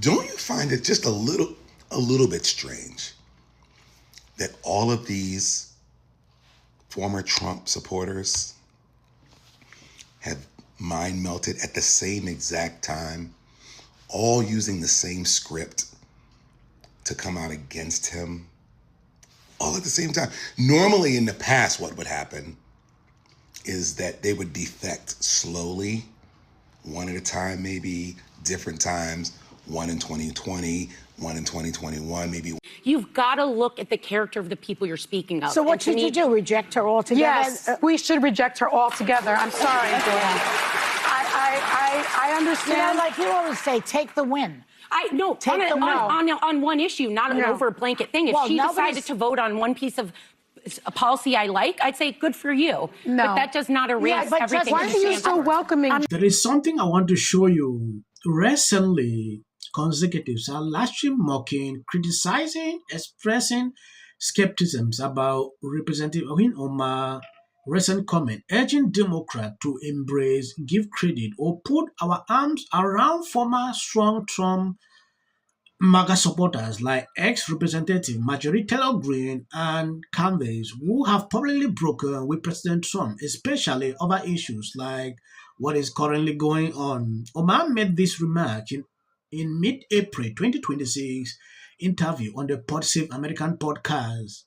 Don't you find it just a little bit strange that all of these former Trump supporters have mind melted at the same exact time, all using the same script to come out against him, all at the same time? Normally in the past, what would happen is that they would defect slowly, one at a time, maybe different times, one in 2020, one in 2021, maybe. You've got to look at the character of the people you're speaking of. So what should you do? Reject her altogether? Yes, we should reject her altogether. I'm sorry. I understand. Like you always say, take the win. On one issue, not an over blanket thing. If she decided to vote on one piece of a policy I like, I'd say good for you. No. But that does not erase everything. Why are you so welcoming? There is something I want to show you. Recently, conservatives are largely mocking, criticizing, expressing skepticism about Representative Omar recent comment, urging Democrats to embrace, give credit, or put our arms around former strong Trump MAGA supporters like ex-Representative Marjorie Taylor Greene and Candace, who have publicly broken with President Trump, especially over issues like what is currently going on. Omar made this remark in mid-April 2026 interview on the Pod Save American podcast.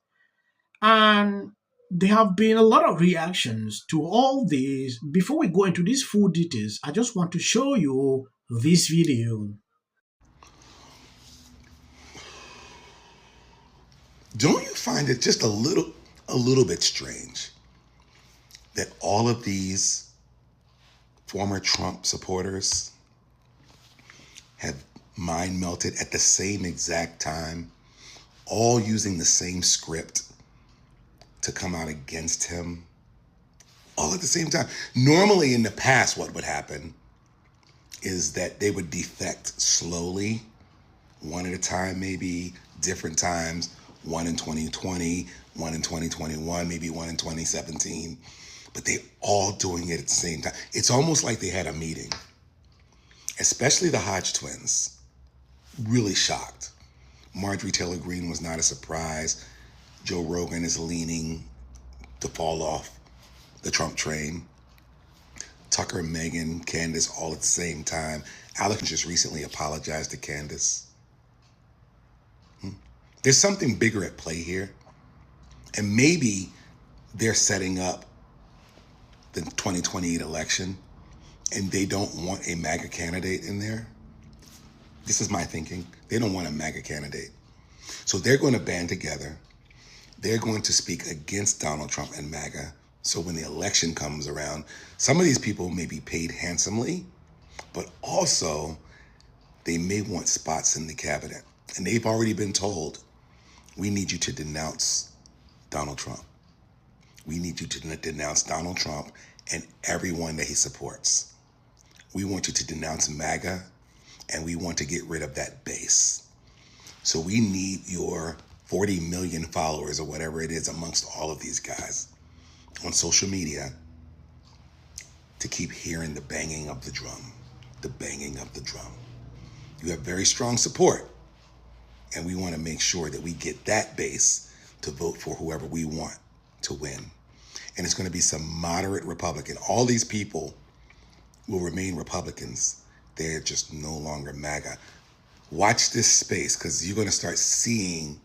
And there have been a lot of reactions to all this. Before we go into these full details, I just want to show you this video. Don't you find it just a little bit strange that all of these former Trump supporters have mind melted at the same exact time, all using the same script to come out against him, all at the same time? Normally in the past, what would happen is that they would defect slowly, one at a time, maybe different times, one in 2020, one in 2021, maybe one in 2017, but they all doing it at the same time. It's almost like they had a meeting, especially the Hodge twins, really shocked. Marjorie Taylor Greene was not a surprise. Joe Rogan is leaning to fall off the Trump train. Tucker, Megyn, Candace, all at the same time. Alex just recently apologized to Candace. There's something bigger at play here. And maybe they're setting up the 2028 election and they don't want a MAGA candidate in there. This is my thinking. They don't want a MAGA candidate. So they're going to band together. They're going to speak against Donald Trump and MAGA. So when the election comes around, some of these people may be paid handsomely, but also they may want spots in the cabinet. And they've already been told, we need you to denounce Donald Trump. We need you to denounce Donald Trump and everyone that he supports. We want you to denounce MAGA, and we want to get rid of that base. So we need your 40 million followers or whatever it is amongst all of these guys on social media to keep hearing the banging of the drum, the banging of the drum. You have very strong support. And we want to make sure that we get that base to vote for whoever we want to win. And it's going to be some moderate Republican. All these people will remain Republicans. They're just no longer MAGA. Watch this space, because you're going to start seeing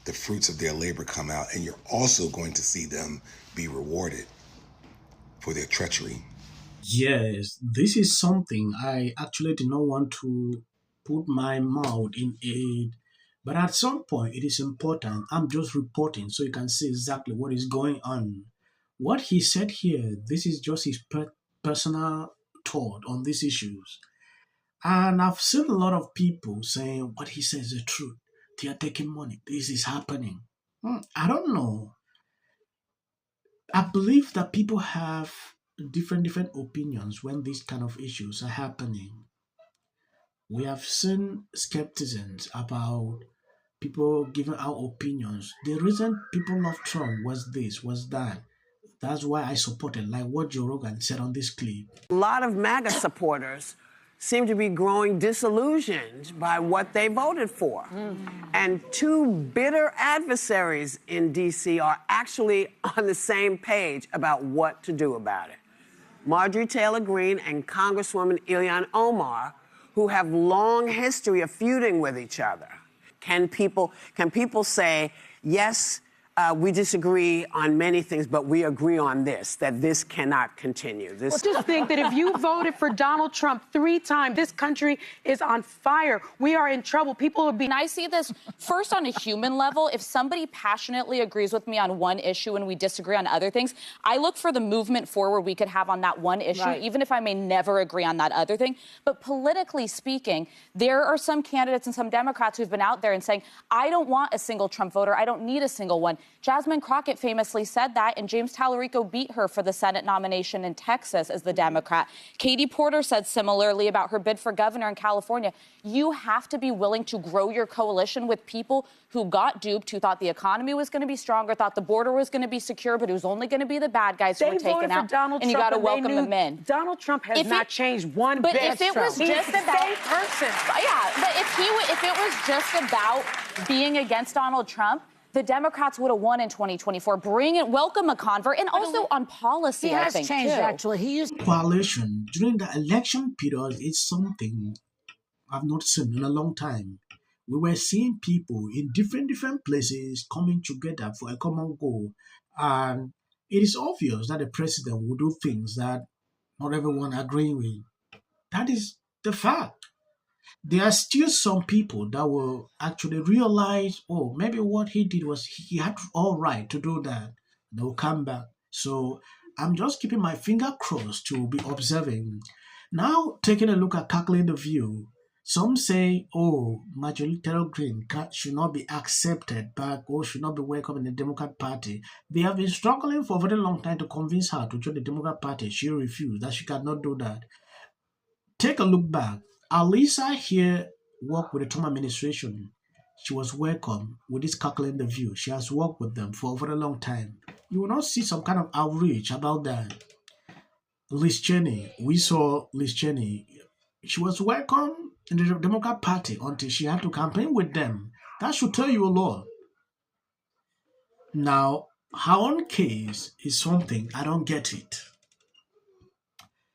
the fruits of their labor come out. And you're also going to see them be rewarded for their treachery. Yes, this is something I actually did not want to put my mouth in it. But at some point, it is important. I'm just reporting so you can see exactly what is going on. What he said here, this is just his personal thought on these issues. And I've seen a lot of people saying what he says is the truth. They are taking money. This is happening. I don't know. I believe that people have different opinions when these kind of issues are happening. We have seen skepticism about people giving out opinions. The reason people love Trump was this, was that. That's why I supported, like what Joe Rogan said on this clip. A lot of MAGA supporters seem to be growing disillusioned by what they voted for. And two bitter adversaries in D.C. are actually on the same page about what to do about it. Marjorie Taylor Greene and Congresswoman Ilhan Omar, who have long history of feuding with each other. Can people say, yes, we disagree on many things, but we agree on this, that this cannot continue. Well, just think that if you voted for Donald Trump 3 times, this country is on fire. We are in trouble. People would be... And I see this first on a human level. If somebody passionately agrees with me on one issue and we disagree on other things, I look for the movement forward we could have on that one issue, even if I may never agree on that other thing. But politically speaking, there are some candidates and some Democrats who've been out there and saying, I don't want a single Trump voter. I don't need a single one. Jasmine Crockett famously said that, and James Tallarico beat her for the Senate nomination in Texas as the Democrat. Katie Porter said similarly about her bid for governor in California. You have to be willing to grow your coalition with people who got duped, who thought the economy was going to be stronger, thought the border was going to be secure, but it was only going to be the bad guys who were taken out. And you got to welcome them in. Donald Trump has not changed one bit. But if it was just about... He's the same person. Yeah, but if it was just about being against Donald Trump, the Democrats would have won in 2024. Welcome a convert, and also on policy, I think, changed, too. actually. He used Coalition during the election period is something I've not seen in a long time. We were seeing people in different places coming together for a common goal, and it is obvious that the president will do things that not everyone agreeing with. That is the fact. There are still some people that will actually realize, oh, maybe what he did was he had all right to do that. They'll come back. So I'm just keeping my finger crossed to be observing. Now, taking a look at calculating the view, some say, oh, Marjorie Taylor Greene should not be accepted back or should not be welcome in the Democrat Party. They have been struggling for a very long time to convince her to join the Democrat Party. She refused, that she cannot do that. Take a look back. Alyssa here worked with the Trump administration. She was welcome with this calculating the view. She has worked with them for a very long time. You will not see some kind of outrage about that. Liz Cheney, we saw Liz Cheney. She was welcome in the Democrat Party until she had to campaign with them. That should tell you a lot. Now, her own case is something I don't get it.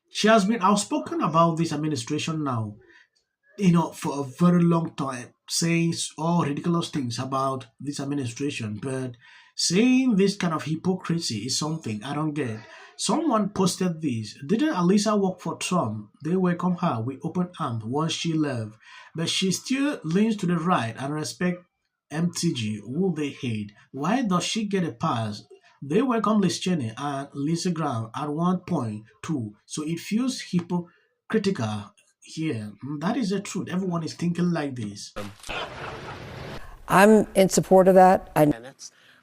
She has been outspoken about this administration now, for a very long time, saying all ridiculous things about this administration. But saying this kind of hypocrisy is something I don't get. Someone posted this. Didn't Alyssa work for Trump? They welcomed her with open arms once she left. But she still leans to the right and respect MTG, who they hate. Why does she get a pass? They welcome Liz Cheney and Lindsey Graham at one point too. So it feels hypocritical here. That is the truth. Everyone is thinking like this. I'm in support of that.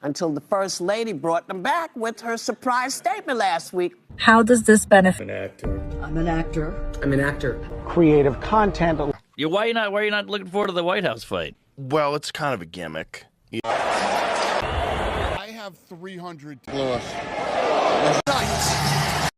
Until the First Lady brought them back with her surprise statement last week. How does this benefit? I'm an actor. Creative content. Why are you not looking forward to the White House fight? Well, it's kind of a gimmick. I have 300.